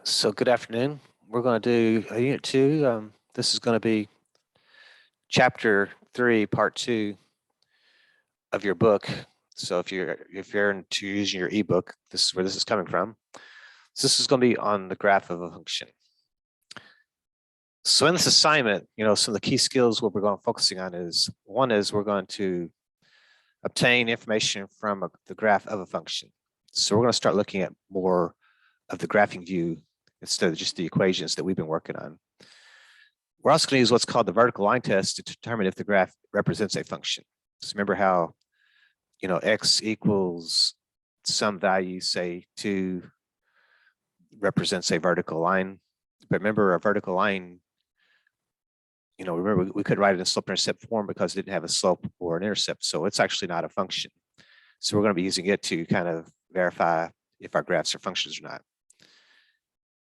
So good afternoon. We're going to do a unit 2. This is going to be chapter 3, part 2 of your book. So if you're into using your ebook, this is where this is coming from. So this is going to be on the graph of a function. So in this assignment, some of the key skills what we're going focusing on is one is we're going to obtain information from the graph of a function. So we're going to start looking at more of the graphing view instead of just the equations that we've been working on. We're also going to use what's called the vertical line test to determine if the graph represents a function. So remember how, x equals some value, say 2 represents a vertical line. But remember, a vertical line, remember we could write it in slope-intercept form because it didn't have a slope or an intercept. So it's actually not a function. So we're going to be using it to kind of verify if our graphs are functions or not.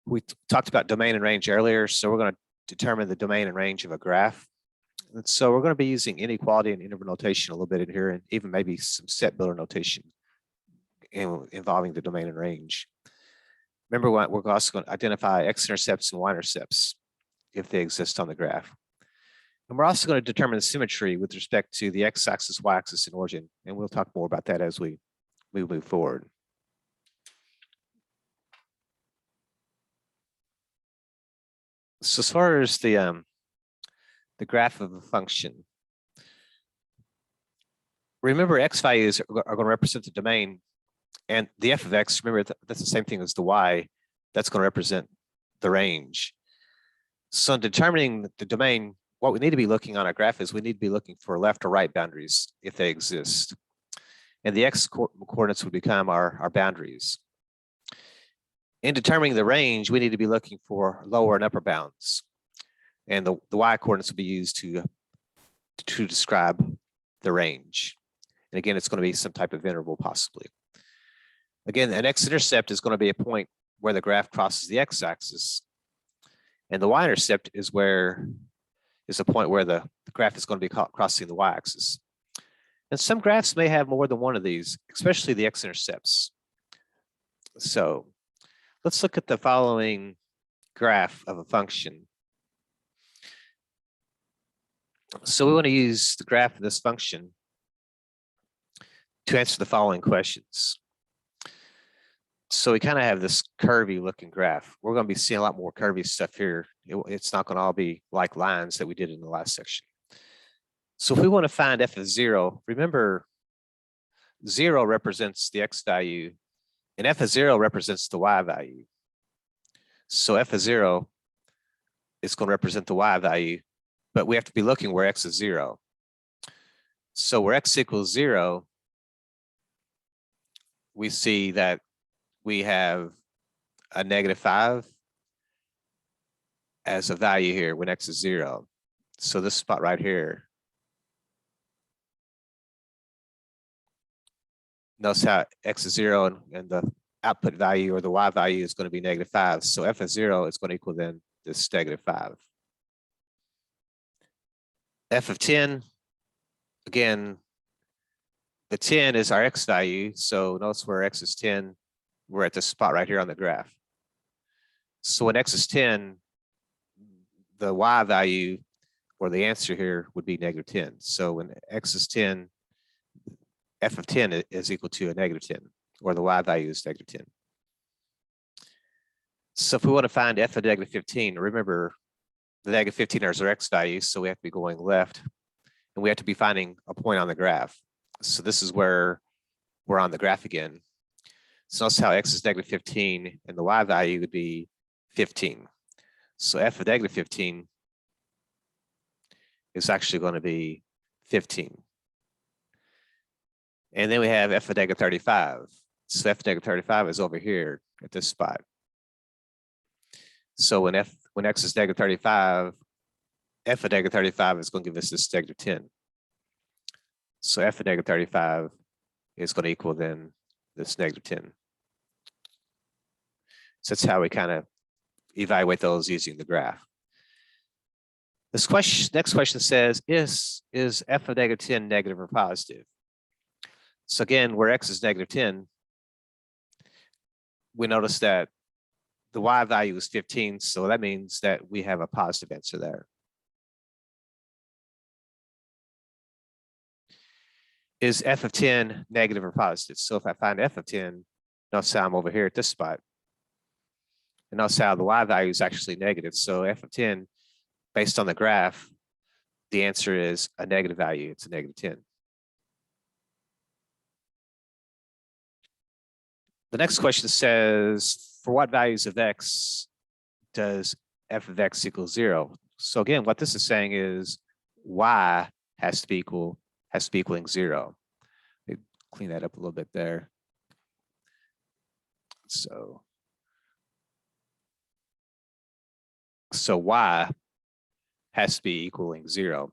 We talked about domain and range earlier, so we're going to determine the domain and range of a graph. And so we're going to be using inequality and interval notation a little bit in here, and even maybe some set builder notation involving the domain and range. Remember, we're also going to identify x-intercepts and y-intercepts if they exist on the graph. And we're also going to determine the symmetry with respect to the x-axis, y-axis, and origin. And we'll talk more about that as we move forward. So as far as the graph of a function, remember x values are going to represent the domain, and the f of x, remember that's the same thing as the y, that's going to represent the range. So in determining the domain, what we need to be looking on our graph is we need to be looking for left or right boundaries if they exist. And the x coordinates would become our boundaries. In determining the range, we need to be looking for lower and upper bounds. And the y coordinates will be used to describe the range. And again, it's going to be some type of interval possibly. Again, an x-intercept is going to be a point where the graph crosses the x-axis. And the y-intercept is a point where the graph is going to be crossing the y-axis. And some graphs may have more than one of these, especially the x-intercepts. So let's look at the following graph of a function. So we want to use the graph of this function to answer the following questions. So we kind of have this curvy looking graph. We're going to be seeing a lot more curvy stuff here. It's not going to all be like lines that we did in the last section. So if we want to find f of 0, remember 0 represents the x value and f of 0 represents the y value. So f of 0 is going to represent the y value, but we have to be looking where x is 0. So where x equals 0, we see that we have a -5 as a value here when x is 0. So this spot right here. Notice how x is 0 and the output value or the y value is going to be -5. So f of 0 is going to equal then this -5. F of 10, again, the 10 is our x value. So notice where x is 10, we're at this spot right here on the graph. So when x is 10, the y value or the answer here would be -10. So when x is 10, f of 10 is equal to a -10, or the y value is -10. So if we want to find f of -15, remember the -15 is our x value, so we have to be going left, and we have to be finding a point on the graph. So this is where we're on the graph again. So notice how x is -15, and the y value would be 15. So f of -15 is actually going to be 15. And then we have f of -35. So f of -35 is over here at this spot. So when x is -35, f of -35 is going to give us this -10. So f of -35 is going to equal then this -10. So that's how we kind of evaluate those using the graph. This next question says, is f of -10 negative or positive? So again, where x is -10, we notice that the y value is 15, so that means that we have a positive answer there. Is f of 10 negative or positive? So if I find f of 10, notice how I'm over here at this spot. And notice how the y value is actually negative. So f of 10, based on the graph, the answer is a negative value. It's a negative 10. The next question says, for what values of x does f of x equal 0? So again, what this is saying is y has to be equaling 0. Let me clean that up a little bit there. So y has to be equaling 0.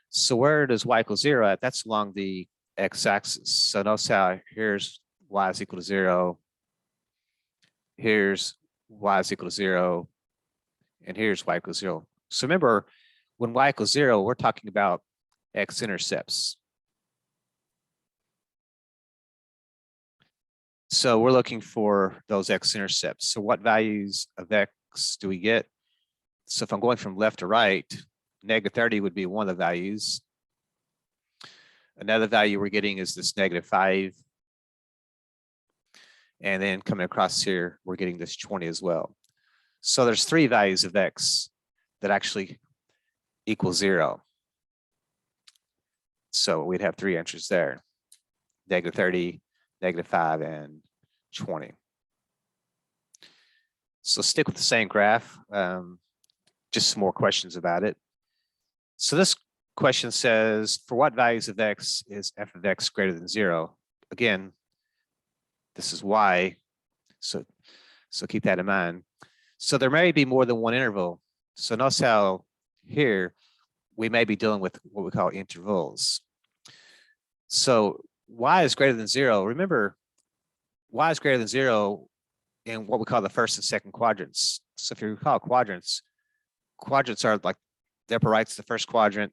So where does y equal 0 at? That's along the x-axis. So notice how here's y is equal to 0. Here's y is equal to 0. And here's y equals 0. So remember, when y equals 0, we're talking about x-intercepts. So we're looking for those x-intercepts. So what values of x do we get? So if I'm going from left to right, negative 30 would be one of the values. Another value we're getting is this negative 5. And then coming across here, we're getting this 20 as well. So there's 3 values of x that actually equal 0. So we'd have 3 answers there: negative 30, negative 5, and 20. So stick with the same graph. Just some more questions about it. So this question says, for what values of x is f of x greater than 0? Again, this is y, so keep that in mind. So there may be more than one interval. So notice how here we may be dealing with what we call intervals. So y is greater than 0. Remember, y is greater than 0 in what we call the first and second quadrants. So if you recall quadrants are like the upper right's the first quadrant,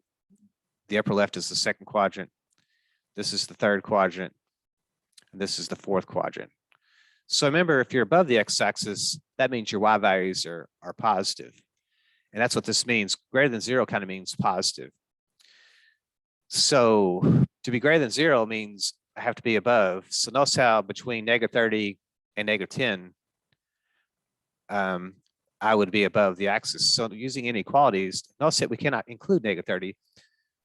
the upper left is the second quadrant, this is the third quadrant, and this is the fourth quadrant. So remember, if you're above the x-axis, that means your y values are positive. And that's what this means. Greater than 0 kind of means positive. So to be greater than 0 means I have to be above. So notice how between negative 30 and negative 10, I would be above the axis. So using inequalities, notice that we cannot include negative 30.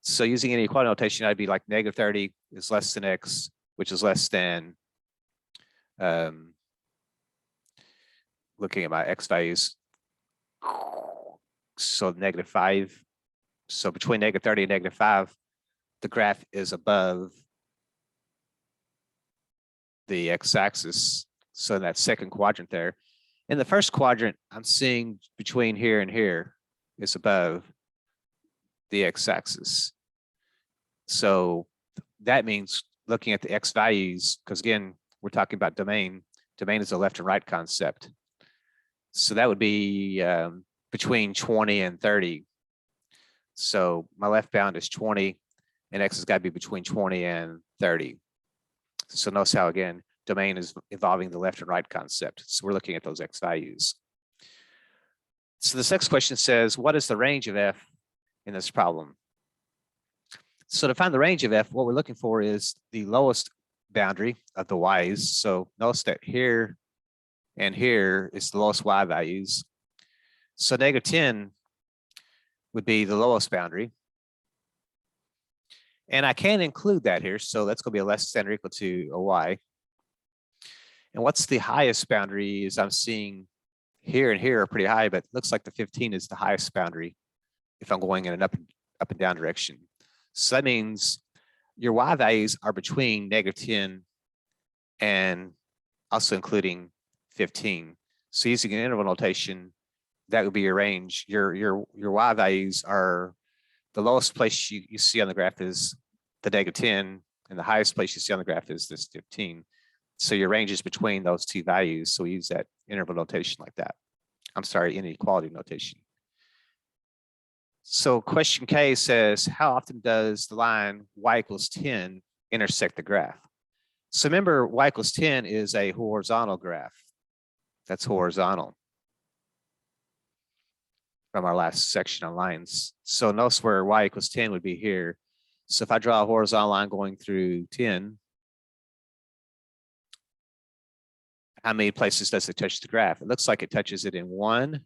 So using inequality notation, I'd be like negative 30 is less than x, which is less than, looking at my x values, so negative 5. So between negative 30 and negative 5, the graph is above the x-axis. So in that second quadrant there. In the first quadrant, I'm seeing between here and here is above the x-axis. So that means looking at the x values, because again, we're talking about domain. Domain is a left and right concept. So that would be between 20 and 30. So my left bound is 20, and x has got to be between 20 and 30. So notice how, again, domain is involving the left and right concept. So we're looking at those x values. So this next question says, what is the range of f in this problem? So to find the range of f, what we're looking for is the lowest boundary of the y's. So notice that here and here is the lowest y values. So negative 10 would be the lowest boundary. And I can include that here. So that's going to be a less than or equal to a y. And what's the highest boundary is I'm seeing here and here are pretty high, but it looks like the 15 is the highest boundary if I'm going in an up and down direction. So that means your y values are between negative 10 and also including 15. So using an interval notation, that would be your range. Your y values are the lowest place you see on the graph is the negative 10, and the highest place you see on the graph is this 15. So your range is between those two values. So we use that interval notation like that. I'm sorry, inequality notation. So question K says, how often does the line y equals 10 intersect the graph? So remember, y equals 10 is a horizontal graph. That's horizontal from our last section on lines. So notice where y equals 10 would be here. So if I draw a horizontal line going through 10, how many places does it touch the graph? It looks like it touches it in 1,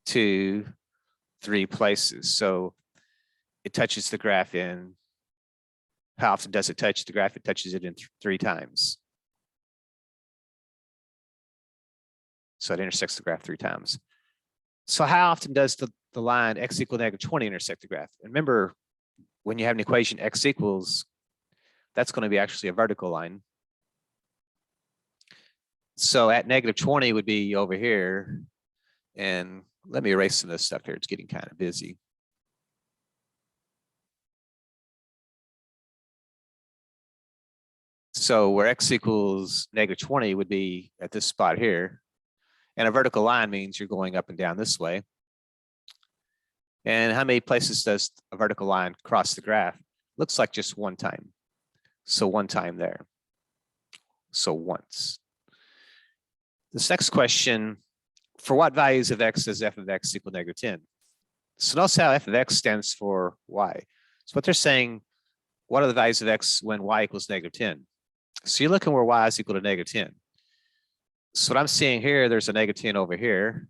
2, 3 places. So it touches the graph in, how often does it touch the graph? It touches it in 3 times. So it intersects the graph 3 times. So how often does the line x equal -20 intersect the graph? And remember, when you have an equation x equals, that's going to be actually a vertical line. So at -20 would be over here. And let me erase some of this stuff here. It's getting kind of busy. So where x equals -20 would be at this spot here. And a vertical line means you're going up and down this way. And how many places does a vertical line cross the graph? Looks like just 1 time. So 1 time there. So once. This next question, for what values of x does f of x equal -10? So notice how f of x stands for y. So what they're saying, what are the values of x when y equals -10? So you're looking where y is equal to -10. So what I'm seeing here, there's a -10 over here.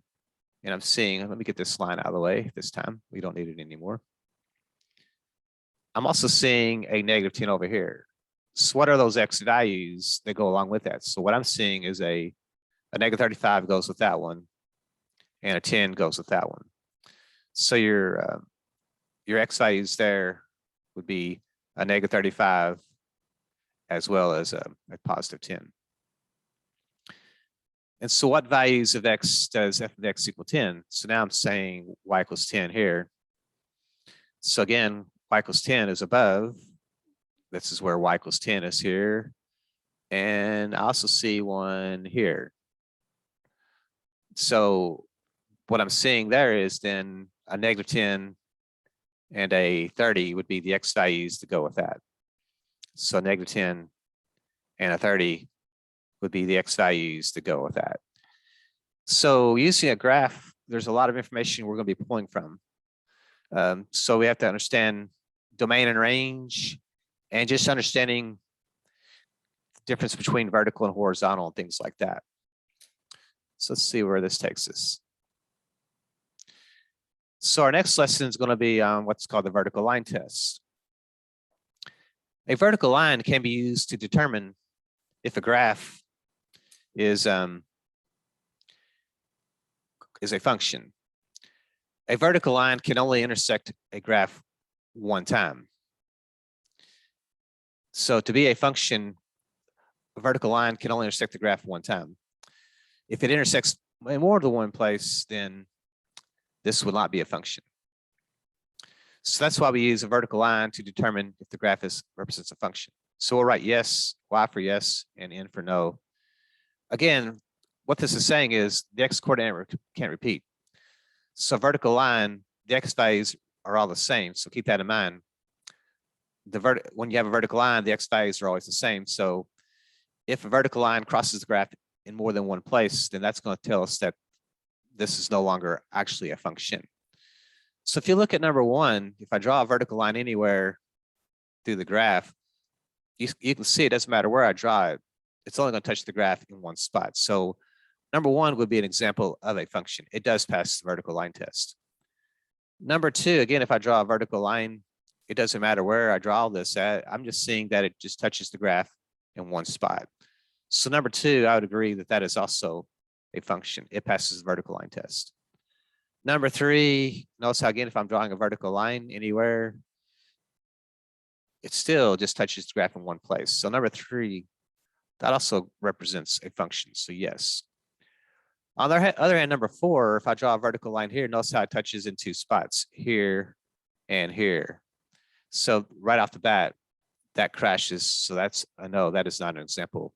And I'm seeing, let me get this line out of the way this time. We don't need it anymore. I'm also seeing a -10 over here. So what are those x values that go along with that? So what I'm seeing is a -35 goes with that one, and a 10 goes with that one. So your x values there would be a -35 as well as a +10. And so what values of x does f of x equal 10? So now I'm saying y equals 10 here. So again, y equals 10 is above. This is where y equals 10 is here. And I also see one here. So what I'm seeing there is then a -10 and a 30 would be the x values to go with that. So -10 and a 30 would be the x values to go with that. So using a graph, there's a lot of information we're going to be pulling from. So we have to understand domain and range, and just understanding the difference between vertical and horizontal and things like that. So let's see where this takes us. So our next lesson is going to be on what's called the vertical line test. A vertical line can be used to determine if a graph is a function. A vertical line can only intersect a graph 1 time. So to be a function, a vertical line can only intersect the graph 1 time. If it intersects in more than 1 place, then this will not be a function. So that's why we use a vertical line to determine if the graph represents a function. So we'll write yes, y for yes, and n for no. Again, what this is saying is the x coordinate can't repeat. So vertical line, the x values are all the same. So keep that in mind. When you have a vertical line, the x values are always the same. So if a vertical line crosses the graph in more than 1 place, then that's going to tell us that this is no longer actually a function. So if you look at number 1, if I draw a vertical line anywhere through the graph, you can see it doesn't matter where I draw it. It's only going to touch the graph in 1 spot. So number 1 would be an example of a function. It does pass the vertical line test. Number 2, again, if I draw a vertical line, it doesn't matter where I draw this at. I'm just seeing that it just touches the graph in 1 spot. So number 2, I would agree that that is also a function. It passes the vertical line test. Number 3, notice how, again, if I'm drawing a vertical line anywhere, it still just touches the graph in 1 place. So number 3, that also represents a function. So yes. On the other hand, number 4, if I draw a vertical line here, notice how it touches in 2 spots, here and here. So right off the bat, that crashes. So that's a no, that is not an example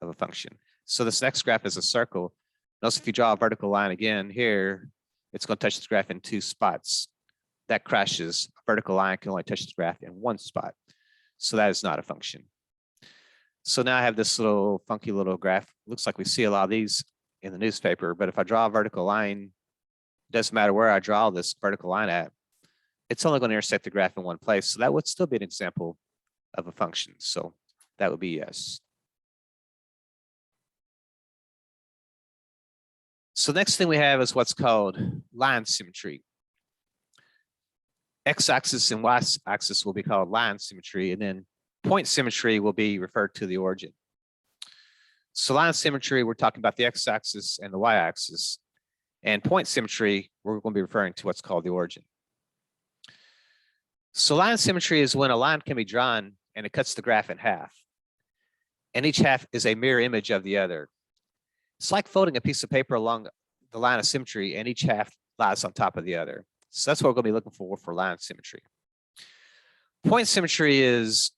of a function. So this next graph is a circle. Notice if you draw a vertical line again here, it's going to touch the graph in 2 spots. That crashes. A vertical line can only touch the graph in 1 spot. So that is not a function. So now I have this little funky little graph. Looks like we see a lot of these in the newspaper, but if I draw a vertical line, it doesn't matter where I draw this vertical line at, it's only going to intersect the graph in one place. So that would still be an example of a function. So that would be yes. So next thing we have is what's called line symmetry. X-axis and Y-axis will be called line symmetry, and then point symmetry will be referred to the origin. So line symmetry, we're talking about the X-axis and the Y-axis, and point symmetry, we're going to be referring to what's called the origin. So line symmetry is when a line can be drawn and it cuts the graph in half, and each half is a mirror image of the other. It's like folding a piece of paper along the line of symmetry, and each half lies on top of the other. So that's what we're going to be looking for line symmetry. Point symmetry is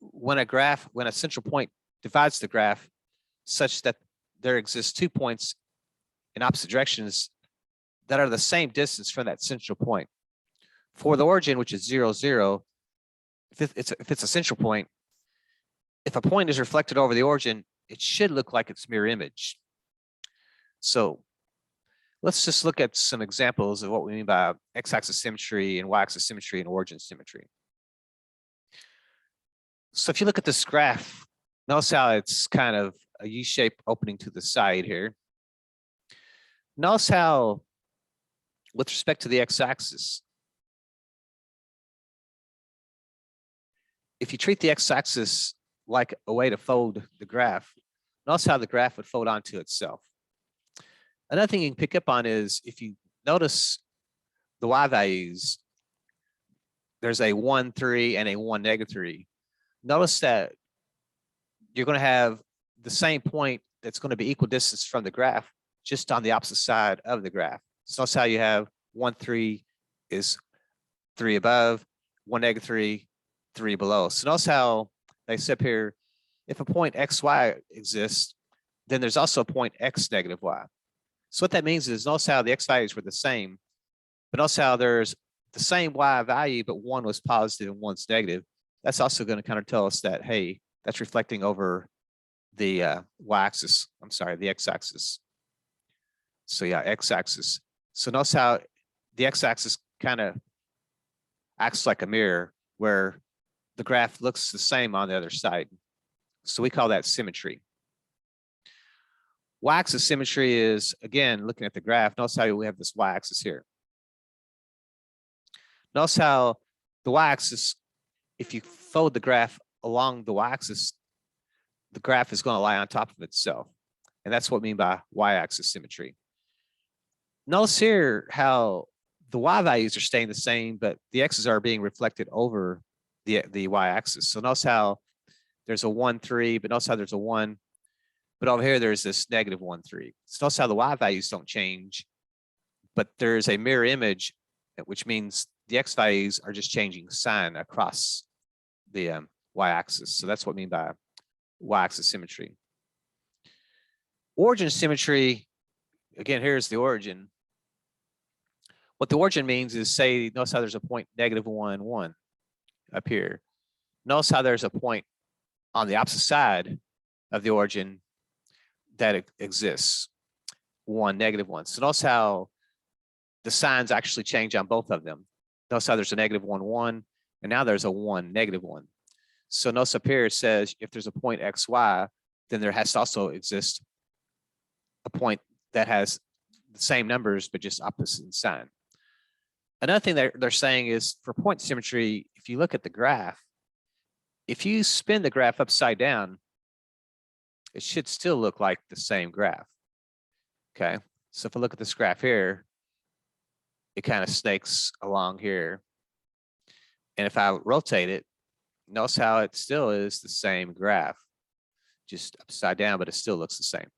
when a central point divides the graph such that there exists 2 points in opposite directions that are the same distance from that central point. For the origin, which is 0, 0, if it's a central point, if a point is reflected over the origin, it should look like its mirror image. So let's just look at some examples of what we mean by x-axis symmetry and y-axis symmetry and origin symmetry. So if you look at this graph, notice how it's kind of a U-shape opening to the side here. Notice how, with respect to the x-axis, if you treat the x-axis like a way to fold the graph, notice how the graph would fold onto itself. Another thing you can pick up on is if you notice the y values, there's a 1, 3, and a 1, -3. Notice that you're going to have the same point that's going to be equal distance from the graph, just on the opposite side of the graph. So notice how you have 1, 3 is 3 above, 1, -3, 3 below. So notice how they say up here, if a point xy exists, then there's also a point x -y. So what that means is notice how the x values were the same, but notice how there's the same y value, but one was positive and one's negative. That's also going to kind of tell us that, hey, that's reflecting over the y-axis. I'm sorry, the x-axis. So yeah, x-axis. So notice how the x-axis kind of acts like a mirror where the graph looks the same on the other side. So we call that symmetry. Y-axis symmetry is, again, looking at the graph. Notice how we have this y-axis here. Notice how the y-axis, if you fold the graph along the y-axis, the graph is going to lie on top of itself. And that's what we mean by y-axis symmetry. Notice here how the y values are staying the same, but the x's are being reflected over the y-axis. So notice how there's a 1, 3, but notice how there's a 1. But over here, there's this -1, 3. So notice how the y values don't change, but there's a mirror image, which means the x values are just changing sign across the y-axis. So that's what I mean by y-axis symmetry. Origin symmetry, again, here's the origin. What the origin means is, say, notice how there's a point -1, 1 up here. Notice how there's a point on the opposite side of the origin that exists, 1, -1. So notice how the signs actually change on both of them. Notice how there's a -1, 1, and now there's a 1, -1. So notice up here it says if there's a point xy, then there has to also exist a point that has the same numbers but just opposite in sign. Another thing that they're saying is for point symmetry, if you look at the graph, if you spin the graph upside down, it should still look like the same graph. Okay, so if I look at this graph here, it kind of snakes along here. And if I rotate it, notice how it still is the same graph, just upside down, but it still looks the same.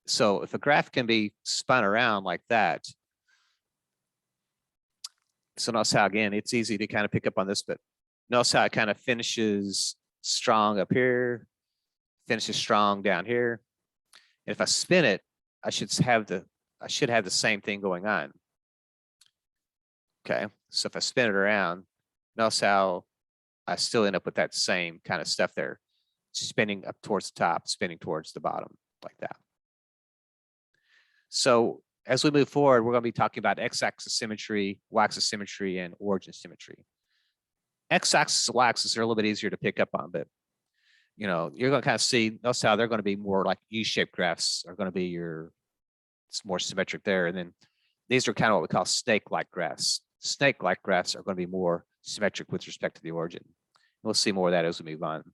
So if a graph can be spun around like that, so notice how, again, it's easy to kind of pick up on this, but notice how it kind of finishes strong up here, finishes strong down here. And if I spin it, I should have the same thing going on. Okay, so if I spin it around, notice how I still end up with that same kind of stuff there, spinning up towards the top, spinning towards the bottom, like that. So as we move forward, we're going to be talking about x-axis symmetry, y-axis symmetry, and origin symmetry. X-axis and y-axis are a little bit easier to pick up on, but you're going to kind of see, notice how they're going to be more like U-shaped graphs are going to be it's more symmetric there. And then these are kind of what we call snake-like graphs. Snake-like graphs are going to be more symmetric with respect to the origin. We'll see more of that as we move on.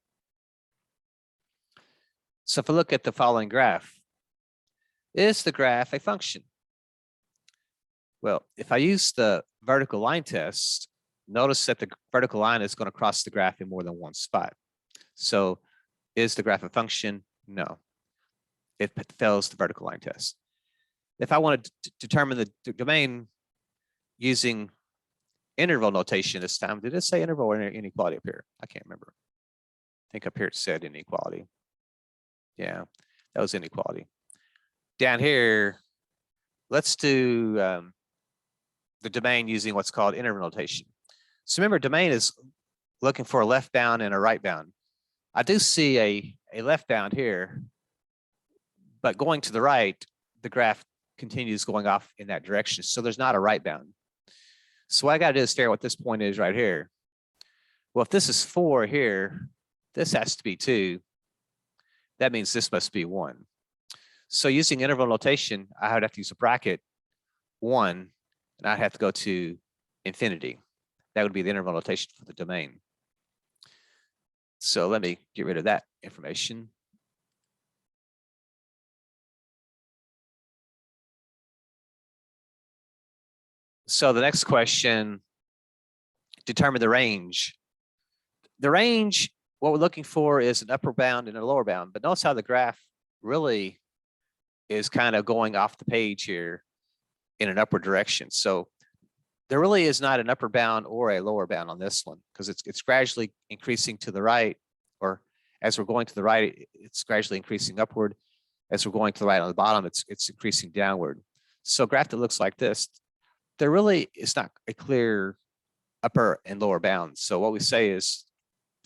So if we look at the following graph, is the graph a function? Well, if I use the vertical line test, notice that the vertical line is going to cross the graph in more than one spot. So is the graph a function? No. It fails the vertical line test. If I wanted to determine the domain using interval notation this time, did it say interval or inequality up here? I can't remember. I think up here it said inequality. Yeah, that was inequality. Down here, let's do the domain using what's called interval notation. So remember, domain is looking for a left bound and a right bound. I do see a left bound here, but going to the right, the graph continues going off in that direction. So there's not a right bound. So what I got to do is figure out what this point is right here. Well, if this is 4 here, this has to be 2. That means this must be 1. So using interval notation, I would have to use a bracket 1, and I'd have to go to infinity. That would be the interval notation for the domain. So let me get rid of that information. So the next question, determine the range. The range, what we're looking for is an upper bound and a lower bound, but notice how the graph really is kind of going off the page here in an upward direction. So there really is not an upper bound or a lower bound on this one because it's gradually increasing to the right, or as we're going to the right, it's gradually increasing upward. As we're going to the right on the bottom, it's increasing downward. So a graph that looks like this, there really is not a clear upper and lower bound. So what we say is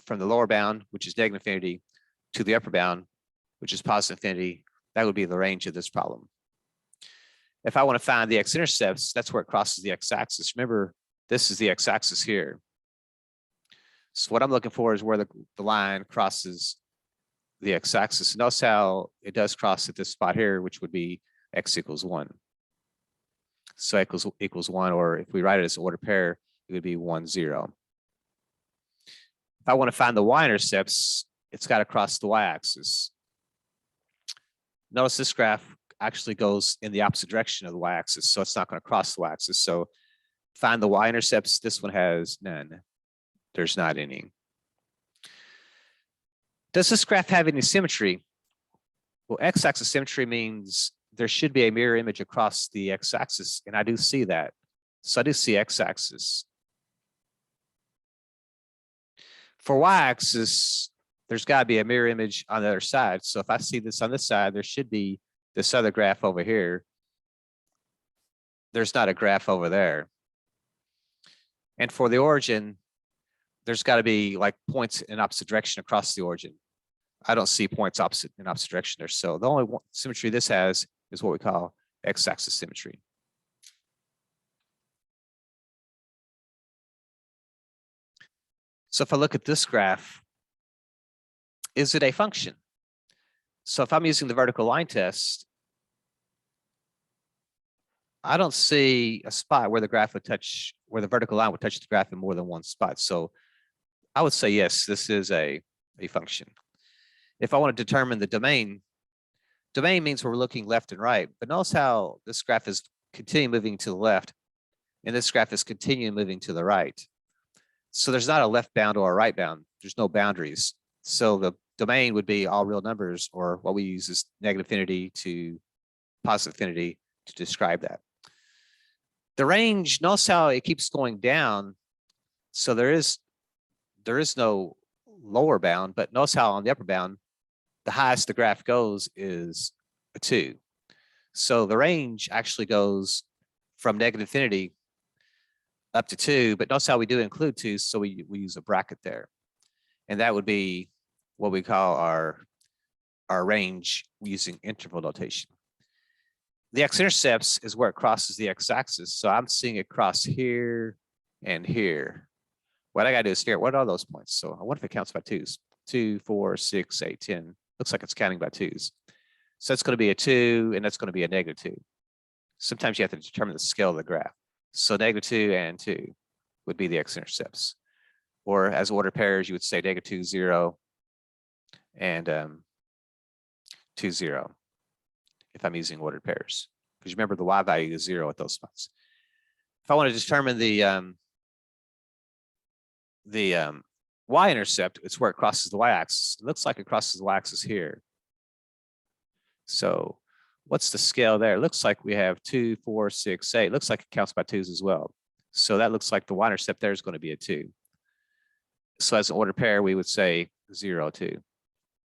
from the lower bound, which is negative infinity, to the upper bound, which is positive infinity, that would be the range of this problem. If I want to find the x-intercepts, that's where it crosses the x-axis. Remember, this is the x-axis here. So what I'm looking for is where the line crosses the x-axis. Notice how it does cross at this spot here, which would be x equals 1. So equals 1, or if we write it as an ordered pair, it would be 1, 0. If I want to find the y-intercepts, it's got to cross the y-axis. Notice this graph actually goes in the opposite direction of the y-axis, so it's not going to cross the y-axis. So find the y-intercepts. This one has none. There's not any. Does this graph have any symmetry? Well, x-axis symmetry means there should be a mirror image across the x-axis, and I do see that. So I do see x-axis. For y-axis, there's got to be a mirror image on the other side. So if I see this on this side, there should be this other graph over here. There's not a graph over there. And for the origin, there's got to be like points in opposite direction across the origin. I don't see points in opposite direction there. So the only symmetry this has is what we call x-axis symmetry. So if I look at this graph, is it a function? So if I'm using the vertical line test, I don't see a spot where the graph would touch, where the vertical line would touch the graph in more than one spot. So I would say, yes, this is a function. If I want to determine the domain, domain means we're looking left and right, but notice how this graph is continuing moving to the left, and this graph is continuing moving to the right. So there's not a left bound or a right bound. There's no boundaries. So the domain would be all real numbers, or what we use is negative infinity to positive infinity to describe that. The range, notice how it keeps going down. So there is no lower bound, but notice how on the upper bound, the highest the graph goes is a 2. So the range actually goes from negative infinity up to 2, but notice how we do include 2, so we use a bracket there. And that would be what we call our range using interval notation. the x-intercepts is where it crosses the x-axis. So I'm seeing it cross here and here. What I got to do is figure out what are those points. So I wonder if it counts by twos. 2, 4, 6, 8, 10. Looks like it's counting by twos. So that's going to be a 2, and that's going to be a -2. Sometimes you have to determine the scale of the graph. So -2 and 2 would be the x-intercepts. Or as ordered pairs, you would say -2, 0, and 2, 0, if I'm using ordered pairs. Because remember, the y value is 0 at those spots. If I want to determine the y-intercept, it's where it crosses the y-axis. It looks like it crosses the y-axis here. So what's the scale there? It looks like we have 2, 4, 6, 8. It looks like it counts by twos as well. So that looks like the y-intercept there is going to be a 2. So as an ordered pair, we would say 0, 2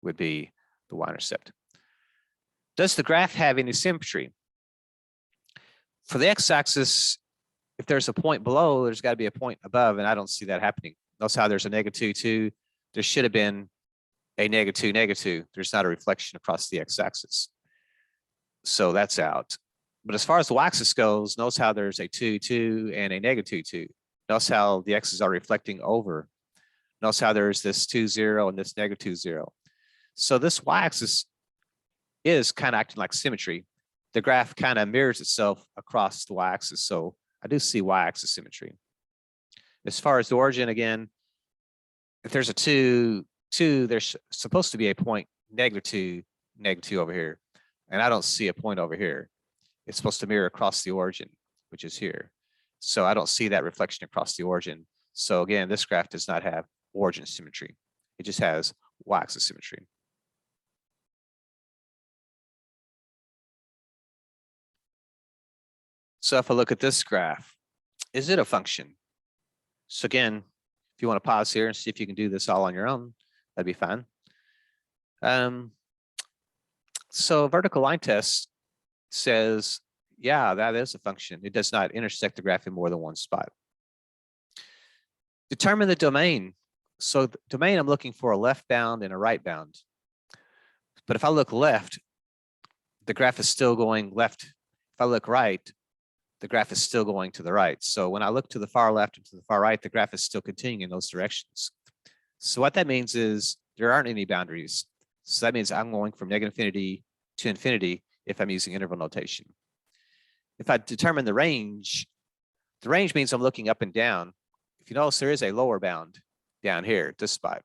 would be the y-intercept. Does the graph have any symmetry? For the x-axis, if there's a point below, there's got to be a point above, and I don't see that happening. Notice how there's a -2, 2. There should have been a -2, -2. There's not a reflection across the x-axis. So that's out. But as far as the y-axis goes, notice how there's a 2, 2 and a -2, 2. Notice how the x's are reflecting over. Notice how there's this 2, 0 and this -2, 0. So this y-axis is kind of acting like symmetry. The graph kind of mirrors itself across the y-axis. So I do see y-axis symmetry. As far as the origin, again, if there's a 2, 2, there's supposed to be a point -2, -2 over here. And I don't see a point over here. It's supposed to mirror across the origin, which is here. So I don't see that reflection across the origin. So again, this graph does not have origin symmetry. It just has y-axis symmetry. So if I look at this graph, is it a function? So again, if you want to pause here and see if you can do this all on your own, that'd be fine. So vertical line test says, yeah, that is a function. It does not intersect the graph in more than one spot. Determine the domain. So the domain, I'm looking for a left bound and a right bound. But if I look left, the graph is still going left. If I look right, the graph is still going to the right. So when I look to the far left and to the far right, the graph is still continuing in those directions. So what that means is there aren't any boundaries. So that means I'm going from -infinity to infinity if I'm using interval notation. If I determine the range means I'm looking up and down. If you notice, there is a lower bound down here at this spot.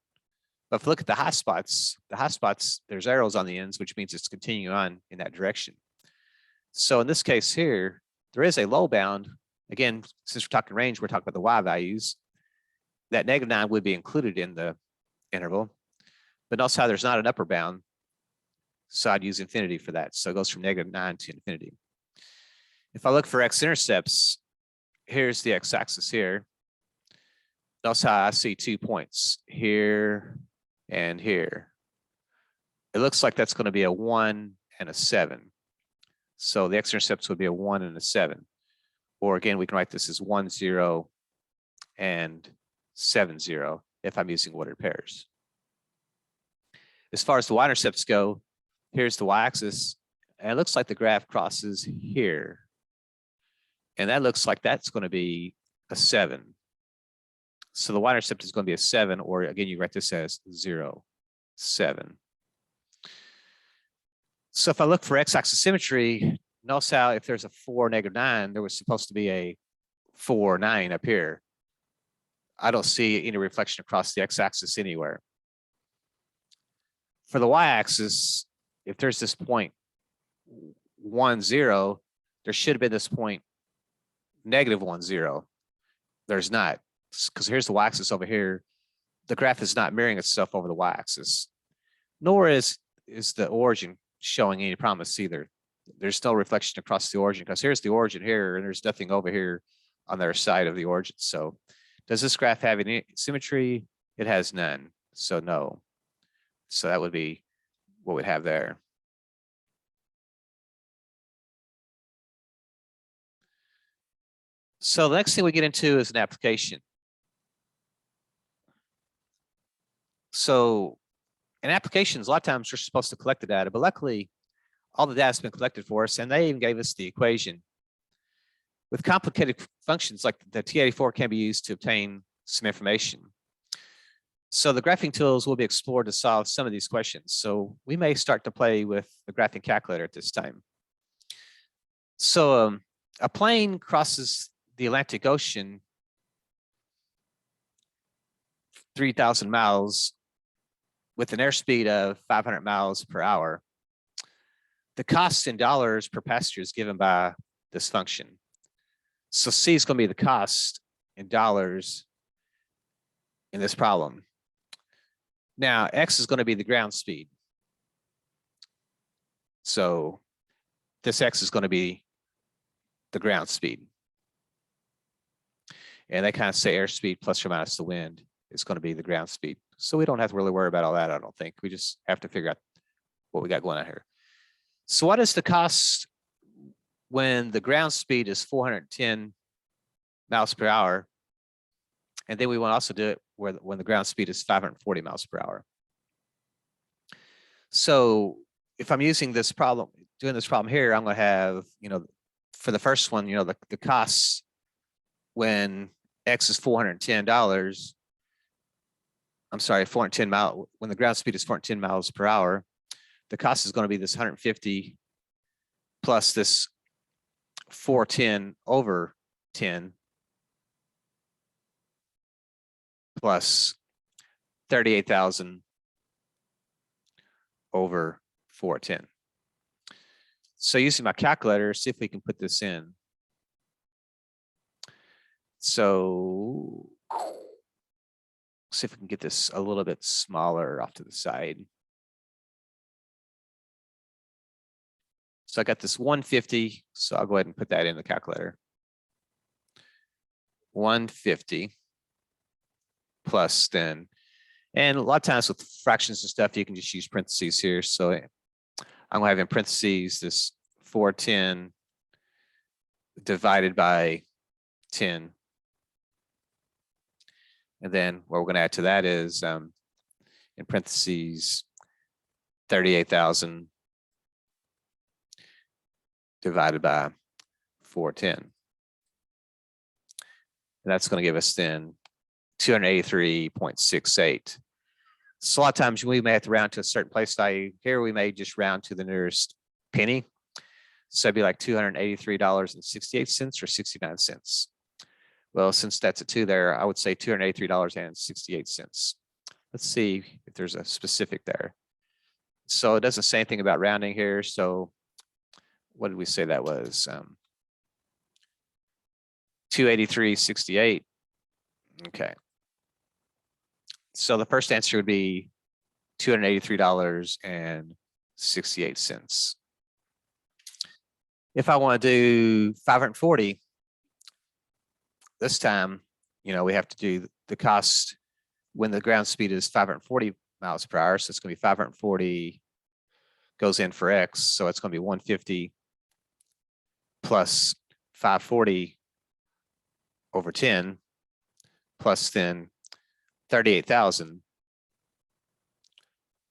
But if you look at the high spots, there's arrows on the ends, which means it's continuing on in that direction. So in this case here, there is a low bound. Again, since we're talking range, we're talking about the y values. That -9 would be included in the interval. But notice how there's not an upper bound. So I'd use infinity for that. So it goes from -9 to infinity. If I look for x-intercepts, here's the x-axis here. Notice how I see 2 points here and here. It looks like that's going to be a 1 and a 7. So the x-intercepts would be a 1 and a 7. Or again, we can write this as 1, 0 and 7, 0 if I'm using ordered pairs. As far as the y-intercepts go, here's the y-axis, and it looks like the graph crosses here. And that looks like that's going to be a 7. So the y-intercept is going to be a 7, or again, you write this as 0, 7. So if I look for x-axis symmetry, notice how if there's a 4, -9, there was supposed to be a 4, 9 up here. I don't see any reflection across the x-axis anywhere. For the y-axis, if there's this point 1, 0, there should have been this point -1, 0. There's not, because here's the y-axis over here. The graph is not mirroring itself over the y-axis, nor is the origin showing any promise either. There's no reflection across the origin, because here's the origin here, and there's nothing over here on their side of the origin. So does this graph have any symmetry? It has none, so no. So that would be what we'd have there. So the next thing we get into is an application. So in applications, a lot of times you're supposed to collect the data, but luckily all the data has been collected for us, and they even gave us the equation. With complicated functions like the T84 can be used to obtain some information. So the graphing tools will be explored to solve some of these questions. So we may start to play with the graphing calculator at this time. So a plane crosses the Atlantic Ocean 3,000 miles with an airspeed of 500 miles per hour. The cost in dollars per passenger is given by this function. So C is going to be the cost in dollars in this problem. Now, X is going to be the ground speed. So this X is going to be the ground speed. And they kind of say airspeed plus or minus the wind is going to be the ground speed. So we don't have to really worry about all that, I don't think. We just have to figure out what we got going on here. So what is the cost when the ground speed is 410 miles per hour? And then we want to also do it when the ground speed is 540 miles per hour. So if I'm using this problem, doing this problem here, I'm going to have, for the first one, the costs when X is $410, I'm sorry, 410 miles, when the ground speed is 410 miles per hour, the cost is going to be this 150 plus this 410 over 10 plus 38,000 over 410. So using my calculator, see if we can put this in. So see if we can get this a little bit smaller off to the side. So I got this 150. So I'll go ahead and put that in the calculator. 150 plus then, and a lot of times with fractions and stuff, you can just use parentheses here. So I'm going to have in parentheses this 410 divided by 10. And then what we're going to add to that is in parentheses 38,000 divided by 410. And that's going to give us then 283.68. So a lot of times we may have to round to a certain place value. Here we may just round to the nearest penny. So it'd be like $283.68 or 69 cents. Well, since that's a 2 there, I would say $283.68. Let's see if there's a specific there. So it doesn't say anything about rounding here. So what did we say that was? 283.68. Okay. So the first answer would be $283.68. If I want to do 540, this time, we have to do the cost when the ground speed is 540 miles per hour. So it's going to be 540 goes in for X. So it's going to be 150 plus 540 over 10 plus then 38,000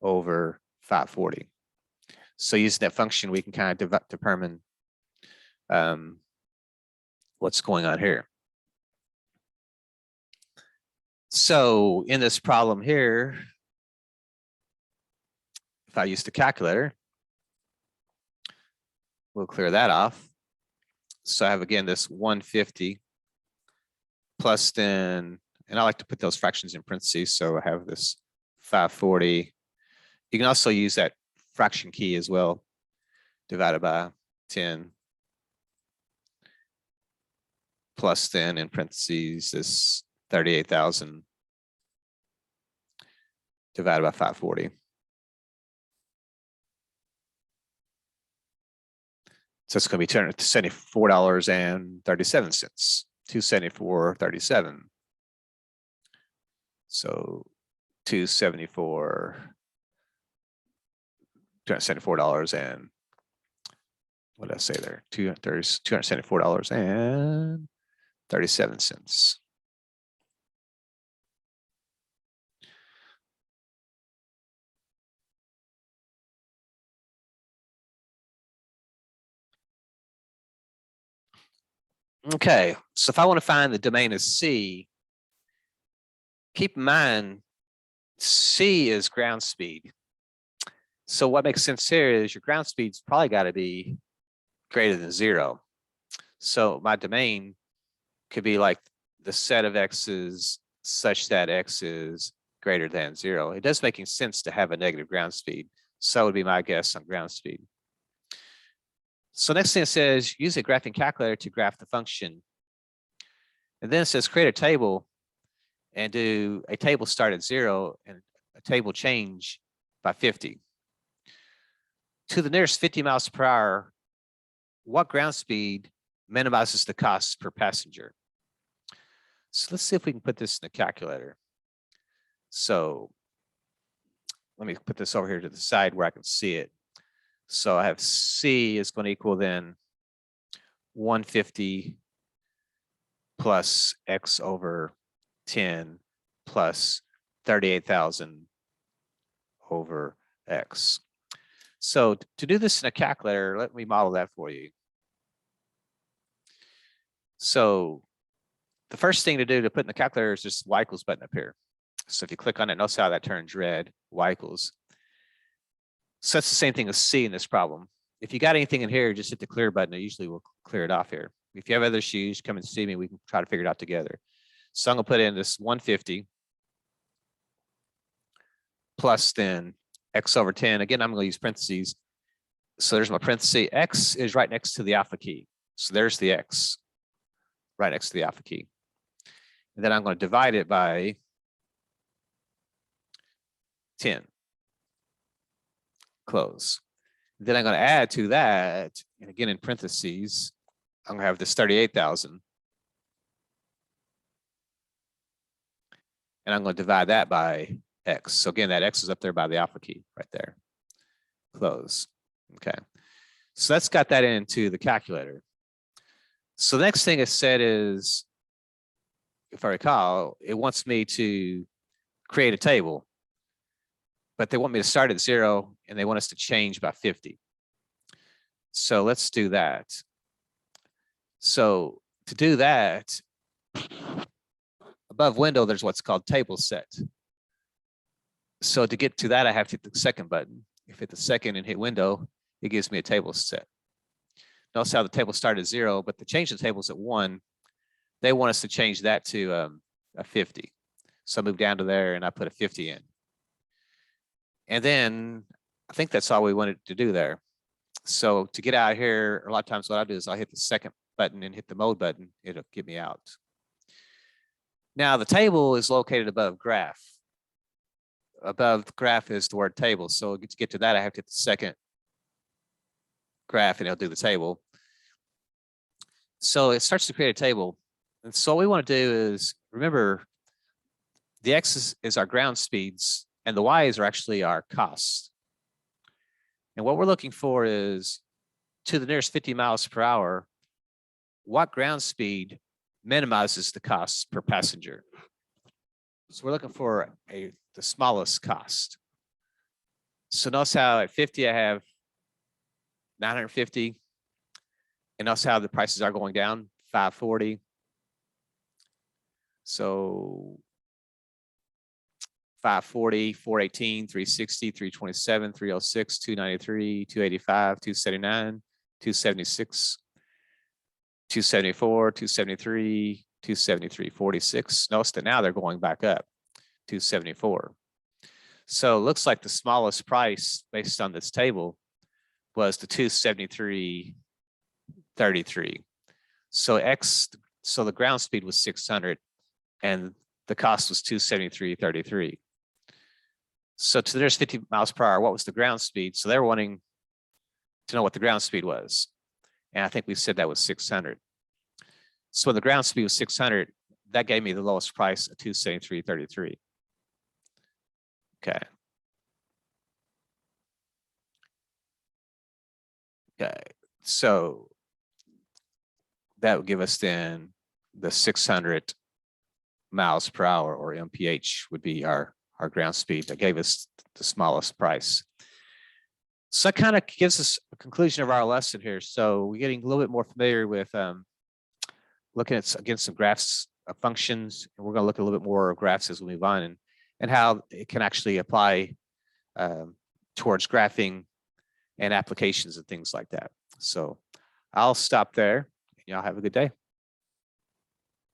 over 540. So using that function, we can kind of determine what's going on here. So in this problem here, if I use the calculator, we'll clear that off. So I have again this 150 plus then, and I like to put those fractions in parentheses. So I have this 540. You can also use that fraction key as well, divided by 10 plus then in parentheses this 38,000 divided by 540. So it's going to be $274.37. $274.37. So $274 and what did I say there? $274.37. Okay, so if I want to find the domain of C, keep in mind C is ground speed. So what makes sense here is your ground speed's probably got to be greater than 0. So my domain could be like the set of x's such that x is greater than 0. It does making sense to have a negative ground speed. So that would be my guess on ground speed. So next thing it says, use a graphing calculator to graph the function. And then it says create a table and do a table start at 0 and a table change by 50. To the nearest 50 miles per hour, what ground speed minimizes the cost per passenger? So let's see if we can put this in the calculator. So let me put this over here to the side where I can see it. So I have C is going to equal then 150 plus x over 10 plus 38,000 over x. So to do this in a calculator, let me model that for you. So the first thing to do to put in the calculator is just y equals button up here. So if you click on it, notice how that turns red, y equals. So that's the same thing as C in this problem. If you got anything in here, just hit the clear button. It usually will clear it off here. If you have other issues, come and see me. We can try to figure it out together. So I'm going to put in this 150 plus then x over 10. Again, I'm going to use parentheses. So there's my parenthesis. X is right next to the alpha key. So there's the x right next to the alpha key. And then I'm going to divide it by 10. Close. Then I'm going to add to that, and again in parentheses, I'm going to have this 38,000. And I'm going to divide that by x. So again, that x is up there by the alpha key right there. Close. Okay. So that's got that into the calculator. So the next thing it said is, if I recall, it wants me to create a table, but they want me to start at 0 and they want us to change by 50. So let's do that. So to do that, above window, there's what's called table set. So to get to that, I have to hit the second button. If I hit the second and hit window, it gives me a table set. Notice how the table started at 0, but to change the tables at 1, they want us to change that to a 50. So I move down to there and I put a 50 in. And then I think that's all we wanted to do there. So to get out of here, a lot of times what I do is I hit the second button and hit the mode button. It'll get me out. Now the table is located above graph. Above the graph is the word table. So to get to that, I have to hit the second graph and it'll do the table. So it starts to create a table. And so what we want to do is, remember, the x is our ground speeds and the y's are actually our costs. And what we're looking for is, to the nearest 50 miles per hour, what ground speed minimizes the costs per passenger? So we're looking for the smallest cost. So notice how at 50 I have 950. And notice how the prices are going down, 540. So 540, 418, 360, 327, 306, 293, 285, 279, 276, 274, 273, 273, 46. Notice that now they're going back up, 274. So it looks like the smallest price based on this table was the 273.33. So the ground speed was 600 and the cost was 273.33. So to the nearest 50 miles per hour, what was the ground speed? So they were wanting to know what the ground speed was. And I think we said that was 600. So when the ground speed was 600, that gave me the lowest price of 273.33. Okay. Okay. So that would give us then the 600 miles per hour, or mph, would be our ground speed. That gave us the smallest price. So that kind of gives us a conclusion of our lesson here. So we're getting a little bit more familiar with looking at again some graphs of functions, and we're going to look at a little bit more of graphs as we move on, and how it can actually apply towards graphing and applications and things like that. So I'll stop there. Y'all have a good day.